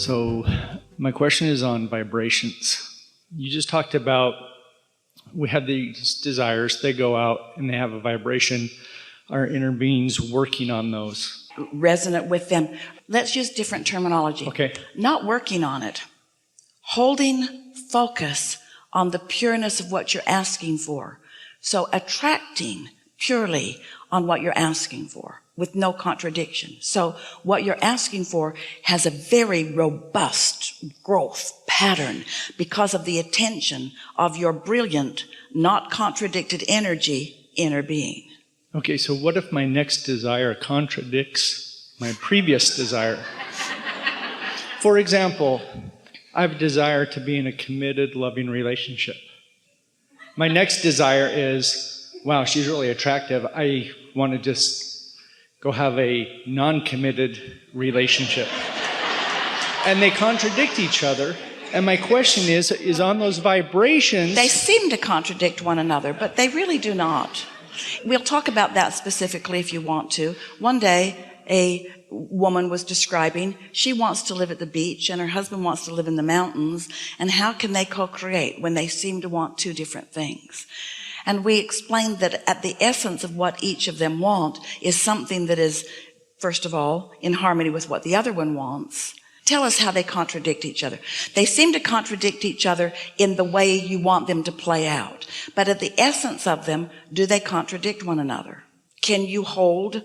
So my question is on vibrations. You just talked about we have these desires, they go out and they have a vibration. Our inner being's working on those. Resonant with them. Let's use different terminology. Okay. Not working on it. Holding focus on the pureness of what you're asking for. So attracting purely on what you're asking for with no contradiction. So what you're asking for has a very robust growth pattern because of the attention of your brilliant, not contradicted energy, inner being. Okay, so what if my next desire contradicts my previous desire? For example, I have a desire to be in a committed, loving relationship. My next desire is, wow, she's really attractive. I want to just go have a non-committed relationship. And they contradict each other. And my question is on those vibrations... They seem to contradict one another, but they really do not. We'll talk about that specifically if you want to. One day, a woman was describing, she wants to live at the beach and her husband wants to live in the mountains. And how can they co-create when they seem to want two different things? And we explained that at the essence of what each of them want is something that is, first of all, in harmony with what the other one wants. Tell us how they contradict each other. They seem to contradict each other in the way you want them to play out. But at the essence of them, do they contradict one another? Can you hold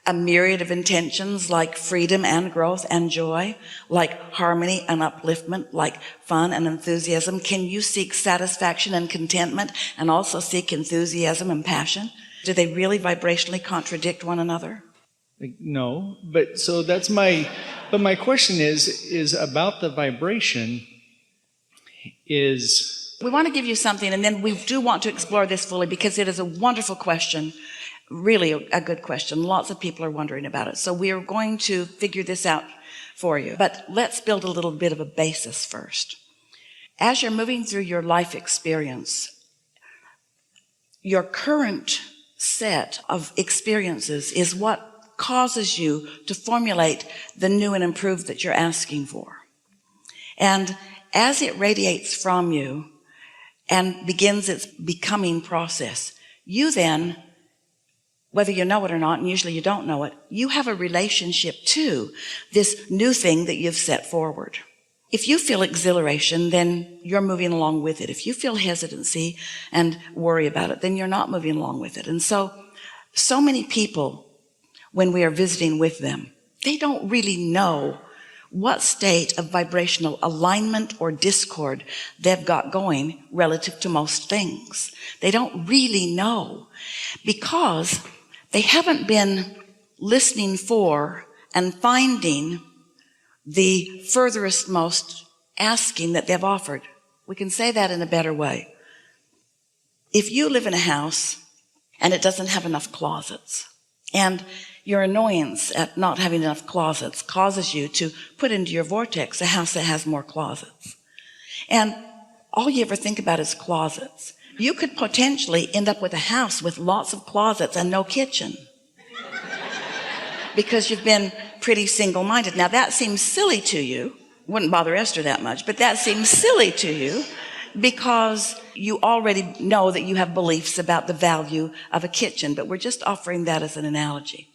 a myriad of intentions like freedom and growth and joy, like harmony and upliftment, like fun and enthusiasm? Can you seek satisfaction and contentment and also seek enthusiasm and passion? Do they really vibrationally contradict one another? No, but so that's my question is about the vibration is... We want to give you something, and then we do want to explore this fully because it is a wonderful question. Really a good question. Lots of people are wondering about it. So we are going to figure this out for you. But let's build a little bit of a basis first. As you're moving through your life experience, your current set of experiences is what causes you to formulate the new and improved that you're asking for. And as it radiates from you and begins its becoming process, you then, whether you know it or not, and usually you don't know it, you have a relationship to this new thing that you've set forward. If you feel exhilaration, then you're moving along with it. If you feel hesitancy and worry about it, then you're not moving along with it. And so many people, when we are visiting with them, they don't really know what state of vibrational alignment or discord they've got going relative to most things. They don't really know because they haven't been listening for and finding the furthest most asking that they've offered. We can say that in a better way. If you live in a house and it doesn't have enough closets, and your annoyance at not having enough closets causes you to put into your vortex a house that has more closets. And all you ever think about is closets. You could potentially end up with a house with lots of closets and no kitchen because you've been pretty single-minded. Now that seems silly to you. Wouldn't bother Esther that much, but that seems silly to you because you already know that you have beliefs about the value of a kitchen, but we're just offering that as an analogy.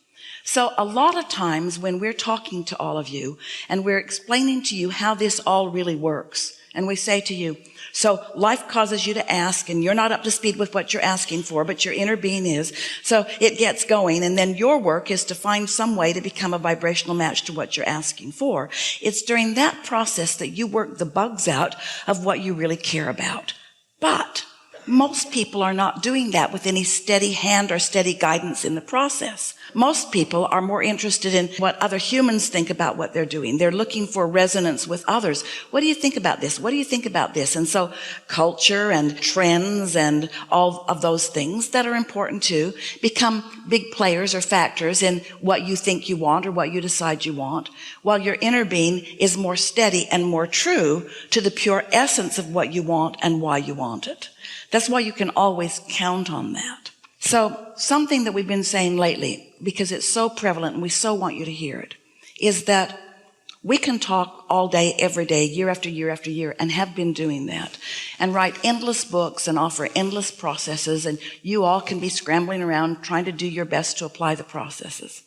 So a lot of times when we're talking to all of you and we're explaining to you how this all really works, and we say to you, so life causes you to ask and you're not up to speed with what you're asking for, but your inner being is. So it gets going, and then your work is to find some way to become a vibrational match to what you're asking for. It's during that process that you work the bugs out of what you really care about. But most people are not doing that with any steady hand or steady guidance in the process. Most people are more interested in what other humans think about what they're doing. They're looking for resonance with others. What do you think about this? What do you think about this? And so culture and trends and all of those things that are important too become big players or factors in what you think you want or what you decide you want, while your inner being is more steady and more true to the pure essence of what you want and why you want it. That's why you can always count on that. So something that we've been saying lately, because it's so prevalent and we so want you to hear it, is that We can talk all day, every day, year after year after year, and have been doing that, and write endless books and offer endless processes, and you all can be scrambling around trying to do your best to apply the processes.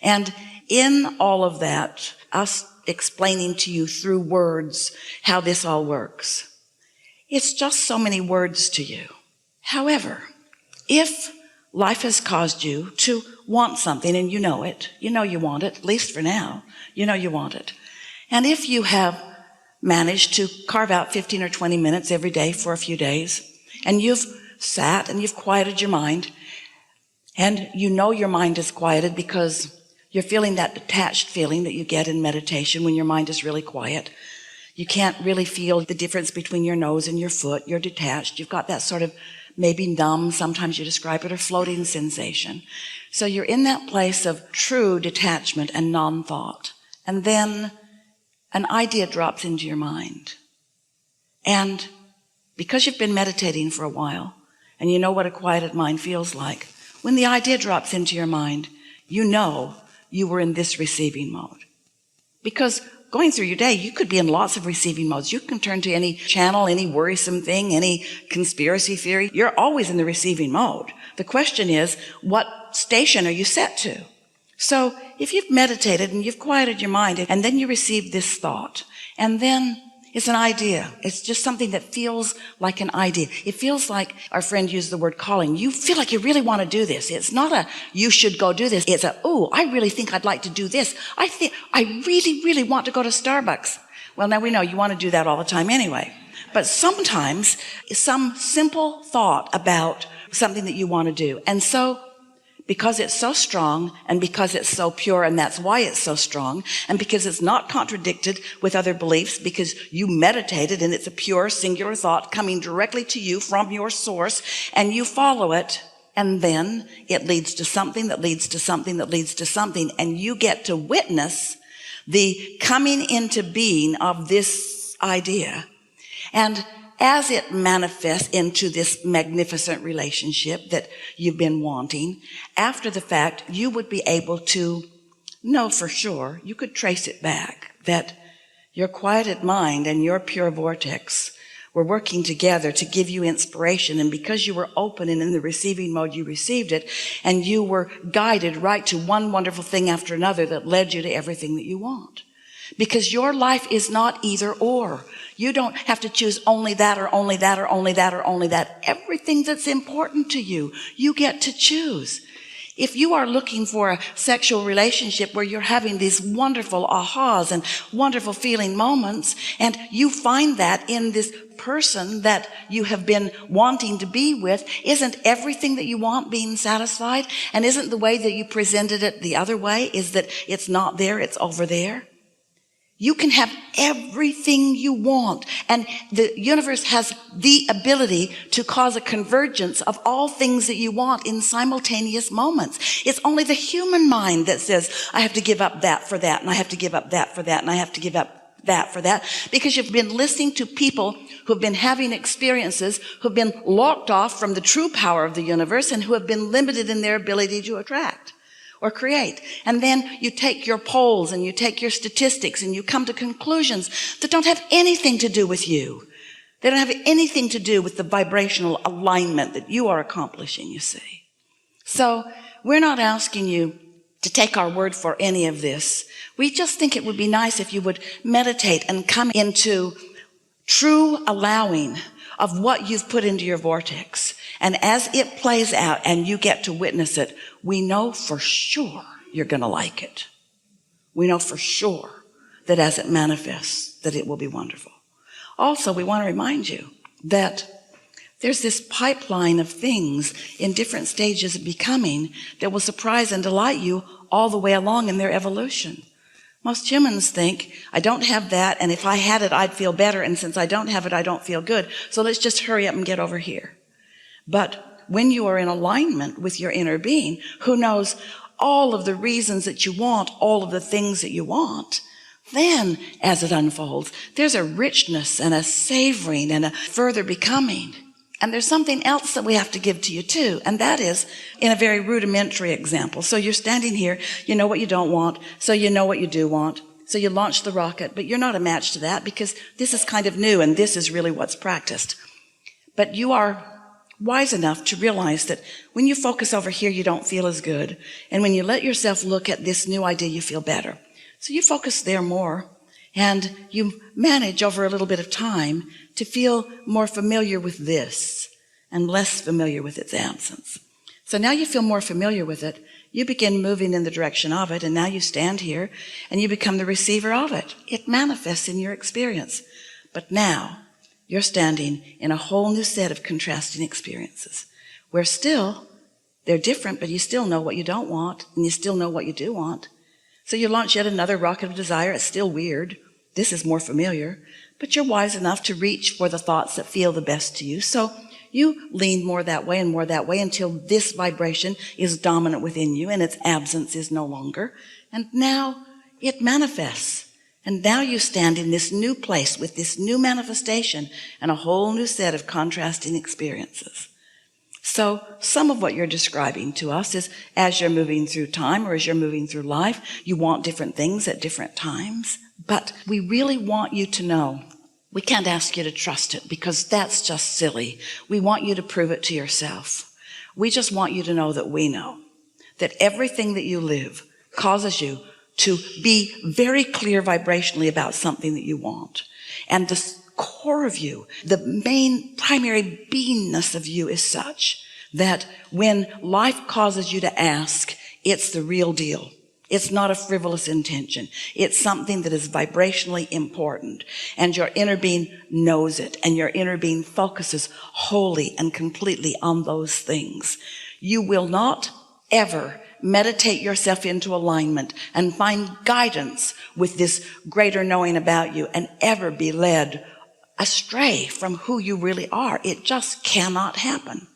And in all of that, us explaining to you through words how this all works, it's just so many words to you. However, if life has caused you to want something, and you know it, you know you want it, at least for now, you know you want it. And if you have managed to carve out 15 or 20 minutes every day for a few days, and you've sat and you've quieted your mind, and you know your mind is quieted because you're feeling that detached feeling that you get in meditation when your mind is really quiet. You can't really feel the difference between your nose and your foot. You're detached. You've got that sort of maybe numb, sometimes you describe it, or floating sensation. So you're in that place of true detachment and non-thought. And then an idea drops into your mind. And because you've been meditating for a while, and you know what a quieted mind feels like, when the idea drops into your mind, you know you were in this receiving mode. Because going through your day, you could be in lots of receiving modes. You can turn to any channel, any worrisome thing, any conspiracy theory. You're always in the receiving mode. The question is, what station are you set to? So if you've meditated and you've quieted your mind, and then you receive this thought, and then it's an idea. It's just something that feels like an idea. It feels like, our friend used the word calling. You feel like you really want to do this. It's not a, you should go do this. It's a, oh, I really think I'd like to do this. I think I really, really want to go to Starbucks. Well, now we know you want to do that all the time anyway. But sometimes some simple thought about something that you want to do. And so because it's so strong, and because it's so pure, and that's why it's so strong, and because it's not contradicted with other beliefs, because you meditated and it's a pure singular thought coming directly to you from your source, and you follow it, and then it leads to something that leads to something that leads to something, and you get to witness the coming into being of this idea. And as it manifests into this magnificent relationship that you've been wanting, after the fact, you would be able to know for sure, you could trace it back, that your quieted mind and your pure vortex were working together to give you inspiration. And because you were open and in the receiving mode, you received it, and you were guided right to one wonderful thing after another that led you to everything that you want. Because your life is not either or. You don't have to choose only that or only that or only that or only that. Everything that's important to you, you get to choose. If you are looking for a sexual relationship where you're having these wonderful ahas and wonderful feeling moments, and you find that in this person that you have been wanting to be with, isn't everything that you want being satisfied? And isn't the way that you presented it the other way, is that it's not there, it's over there? You can have everything you want, and the universe has the ability to cause a convergence of all things that you want in simultaneous moments. It's only the human mind that says, I have to give up that for that, and I have to give up that for that, and I have to give up that for that, because you've been listening to people who've been having experiences, who've been locked off from the true power of the universe, and who have been limited in their ability to attract or create. And then you take your polls and you take your statistics and you come to conclusions that don't have anything to do with you. They don't have anything to do with the vibrational alignment that you are accomplishing, you see. So we're not asking you to take our word for any of this. We just think it would be nice if you would meditate and come into true allowing of what you've put into your vortex. And as it plays out and you get to witness it, we know for sure you're going to like it. We know for sure that as it manifests, that it will be wonderful. Also, we want to remind you that there's this pipeline of things in different stages of becoming that will surprise and delight you all the way along in their evolution. Most humans think, I don't have that, and if I had it, I'd feel better, and since I don't have it, I don't feel good, so let's just hurry up and get over here. But when you are in alignment with your inner being, who knows all of the reasons that you want, all of the things that you want, then as it unfolds, there's a richness and a savoring and a further becoming. And there's something else that we have to give to you too, and that is in a very rudimentary example. So you're standing here, you know what you don't want, so you know what you do want. So you launch the rocket, but you're not a match to that because this is kind of new and this is really what's practiced. But you are wise enough to realize that when you focus over here, you don't feel as good. And when you let yourself look at this new idea, you feel better. So you focus there more and you manage over a little bit of time to feel more familiar with this and less familiar with its absence. So now you feel more familiar with it. You begin moving in the direction of it, and now you stand here and you become the receiver of it. It manifests in your experience. But now you're standing in a whole new set of contrasting experiences where still they're different, but you still know what you don't want and you still know what you do want. So you launch yet another rocket of desire. It's still weird. This is more familiar, but you're wise enough to reach for the thoughts that feel the best to you. So you lean more that way and more that way until this vibration is dominant within you and its absence is no longer. And now it manifests. And now you stand in this new place with this new manifestation and a whole new set of contrasting experiences. So some of what you're describing to us is as you're moving through time or as you're moving through life, you want different things at different times. But we really want you to know. We can't ask you to trust it because that's just silly. We want you to prove it to yourself. We just want you to know that we know that everything that you live causes you to be very clear vibrationally about something that you want. And the core of you, the main primary beingness of you is such that when life causes you to ask, it's the real deal. It's not a frivolous intention. It's something that is vibrationally important. And your inner being knows it. And your inner being focuses wholly and completely on those things. You will not ever meditate yourself into alignment and find guidance with this greater knowing about you and ever be led astray from who you really are. It just cannot happen.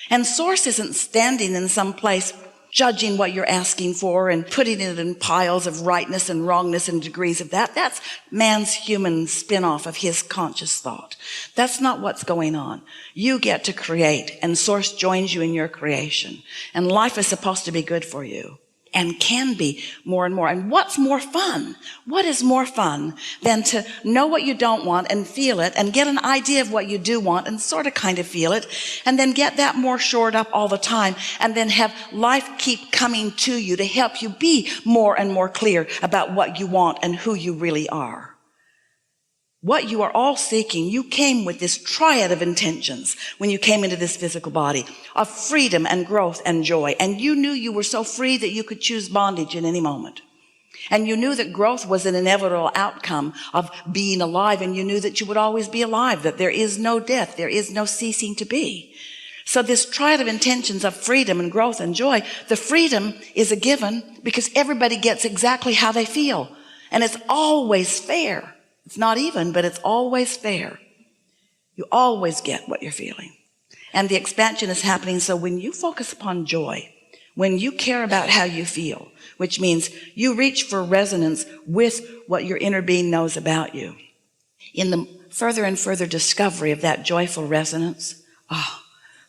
And Source isn't standing in some place judging what you're asking for and putting it in piles of rightness and wrongness and degrees of that. That's man's human spin-off of his conscious thought. That's not what's going on. You get to create, and Source joins you in your creation. And life is supposed to be good for you. And can be more and more. And what's more fun? What is more fun than to know what you don't want and feel it and get an idea of what you do want and sort of kind of feel it and then get that more shored up all the time and then have life keep coming to you to help you be more and more clear about what you want and who you really are. What you are all seeking, you came with this triad of intentions when you came into this physical body of freedom and growth and joy. And you knew you were so free that you could choose bondage in any moment. And you knew that growth was an inevitable outcome of being alive. And you knew that you would always be alive, that there is no death, there is no ceasing to be. So this triad of intentions of freedom and growth and joy, the freedom is a given because everybody gets exactly how they feel. And it's always fair. It's not even, but it's always fair. You always get what you're feeling. And the expansion is happening. So when you focus upon joy, when you care about how you feel, which means you reach for resonance with what your inner being knows about you, in the further and further discovery of that joyful resonance,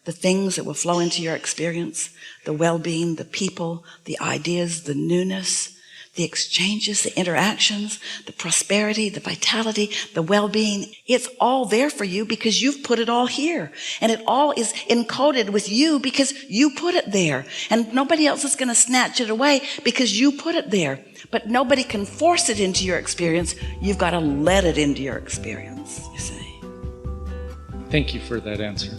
the things that will flow into your experience, the well-being, the people, the ideas, the newness, the exchanges, the interactions, the prosperity, the vitality, the well-being. It's all there for you because you've put it all here. And it all is encoded with you because you put it there. And nobody else is going to snatch it away because you put it there. But nobody can force it into your experience. You've got to let it into your experience, you see. Thank you for that answer.